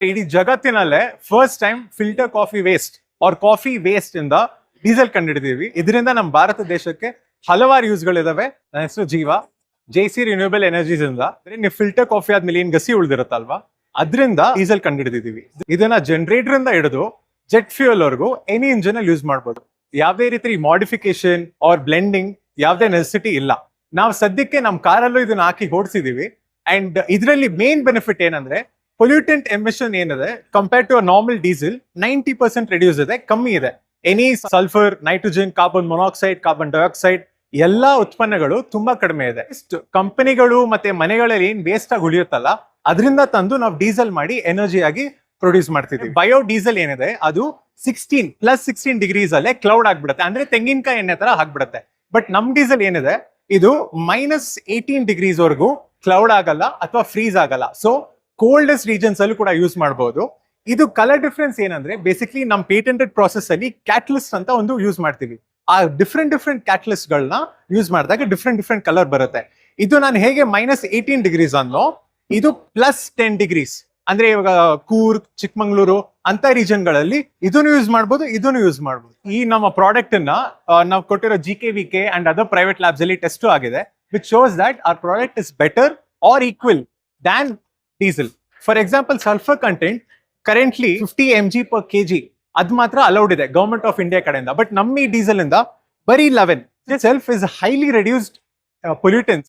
ಇಡೀ ಜಗತ್ತಿನಲ್ಲೇ first time filter coffee waste or coffee waste ಇಂದ ಡೀಸೆಲ್ ಕಂಡಿಡಿದೀವಿ. ಇದರಿಂದ ನಮ್ಮ ಭಾರತ ದೇಶಕ್ಕೆ ಹಲವಾರು ಯೂಸ್ಗಳಿದಾವೆ. ನನ್ನ ಹೆಸರು ಜೀವ, ಜೈಸಿ ರಿನ್ಯೂಬಲ್ ಎನರ್ಜೀಸ್ ಇಂದ. ನೀವು ಫಿಲ್ಟರ್ ಕಾಫಿ ಆದ್ಮೇಲೆ ಏನ್ ಗಸಿ ಉಳಿದಿರುತ್ತಲ್ವಾ, ಅದರಿಂದ ಡೀಸೆಲ್ ಕಂಡಿಡಿದೀವಿ. ಇದನ್ನ ಜನರೇಟರ್ ಇಂದ ಹಿಡಿದು ಜೆಟ್ ಫ್ಯೂಯಲ್ ವರ್ಗೂ ಎನಿ ಇಂಜಿನ್ ಅಲ್ಲಿ ಯೂಸ್ ಮಾಡಬಹುದು. ಯಾವುದೇ ರೀತಿ ಮಾಡಿಫಿಕೇಶನ್ ಆರ್ ಬ್ಲೆಂಡಿಂಗ್ ಯಾವುದೇ ನೆಸೆಸಿಟಿ ಇಲ್ಲ. ನಾವು ಸದ್ಯಕ್ಕೆ ನಮ್ಮ ಕಾರಲ್ಲೂ ಇದನ್ನ ಹಾಕಿ ಓಡಿಸಿದೀವಿ. ಅಂಡ್ ಇದರಲ್ಲಿ ಮೇನ್ ಬೆನಿಫಿಟ್ ಏನಂದ್ರೆ ಪೊಲ್ಯೂಟೆಂಟ್ ಎಮಿಷನ್ ಏನಿದೆ compare to normal diesel 90% reduce ಇದೆ, ಕಮ್ಮಿ ಇದೆ. Any sulphur, nitrogen, carbon monoxide, carbon dioxide ಎಲ್ಲಾ ಉತ್ಪನ್ನಗಳು ತುಂಬಾ ಕಡಿಮೆ ಇದೆ. ಕಂಪನಿಗಳು ಮತ್ತೆ ಮನೆಗಳಲ್ಲಿ ಏನ್ ವೇಸ್ಟ್ ಆಗಿ ಉಳಿಯುತ್ತಲ್ಲ, ಅದರಿಂದ ತಂದು ನಾವು ಡೀಸೆಲ್ ಮಾಡಿ ಎನರ್ಜಿ ಆಗಿ ಪ್ರೊಡ್ಯೂಸ್ ಮಾಡ್ತಿದ್ವಿ. ಬಯೋ ಡೀಸೆಲ್ ಏನಿದೆ ಅದು 16 ಡಿಗ್ರೀಸ್ ಅಲ್ಲೇ ಕ್ಲೌಡ್ ಆಗ್ಬಿಡುತ್ತೆ, ಅಂದ್ರೆ ತೆಂಗಿನಕಾಯಿ ಎಣ್ಣೆ ತರ ಆಗ್ಬಿಡುತ್ತೆ. ಬಟ್ ನಮ್ ಡೀಸೆಲ್ ಏನಿದೆ ಇದು -18 ಡಿಗ್ರೀಸ್ ವರೆಗೂ ಕ್ಲೌಡ್ ಆಗಲ್ಲ ಅಥವಾ ಫ್ರೀಸ್ ಆಗಲ್ಲ. ಸೊ ಕೋಲ್ಡೆಸ್ಟ್ ರೀಜನ್ಸ್ ಅಲ್ಲೂ ಕೂಡ ಯೂಸ್ ಮಾಡಬಹುದು. ಇದು ಕಲರ್ ಡಿಫ್ರೆನ್ಸ್ ಏನಂದ್ರೆ ಬೇಸಿಕ್ಲಿ ನಮ್ಮ ಪೇಟೆಂಟೆಡ್ ಪ್ರಾಸೆಸ್ ಅಲ್ಲಿ ಕ್ಯಾಟಲಿಸ್ಟ್ ಅಂತ ಒಂದು ಯೂಸ್ ಮಾಡ್ತೀವಿ. ಆ ಡಿಫ್ರೆಂಟ್ ಕ್ಯಾಟಲಿಸ್ಟ್ ಗಳನ್ನ ಯೂಸ್ ಮಾಡಿದಾಗ ಡಿಫ್ರೆಂಟ್ ಕಲರ್ ಬರುತ್ತೆ. ಇದು ನಾನು ಹೇಗೆ -18 ಡಿಗ್ರೀಸ್ ಅನ್ನೋ, ಇದು +10 ಡಿಗ್ರೀಸ್ ಅಂದ್ರೆ ಇವಾಗ ಕೂರ್ಗ್, ಚಿಕ್ಕಮಂಗ್ಳೂರು ಅಂತ ರೀಜನ್ ಗಳಲ್ಲಿ ಇದನ್ನು ಯೂಸ್ ಮಾಡಬಹುದು, ಇದನ್ನು ಯೂಸ್ ಮಾಡಬಹುದು. ಈ ನಮ್ಮ ಪ್ರಾಡಕ್ಟ್ ಅನ್ನ ನಾವು ಕೊಟ್ಟಿರೋ GKVK and other private labs ಅಲ್ಲಿ ಟೆಸ್ಟ್ ಆಗಿದೆ, which shows that our product is better or equal than diesel. For example, sulphur content currently 50 mg/kg ಅದು ಮಾತ್ರ ಅಲೌಡ್ ಇದೆ ಗವರ್ಮೆಂಟ್ ಆಫ್ ಇಂಡಿಯಾ ಕಡೆಯಿಂದ. ಬಟ್ ನಮ್ಮ ಈ ಡೀಸೆಲ್ ಇಂದ ಬರೀ 11. Self is highly reduced ಪೊಲ್ಯೂಟೆನ್ಸ್.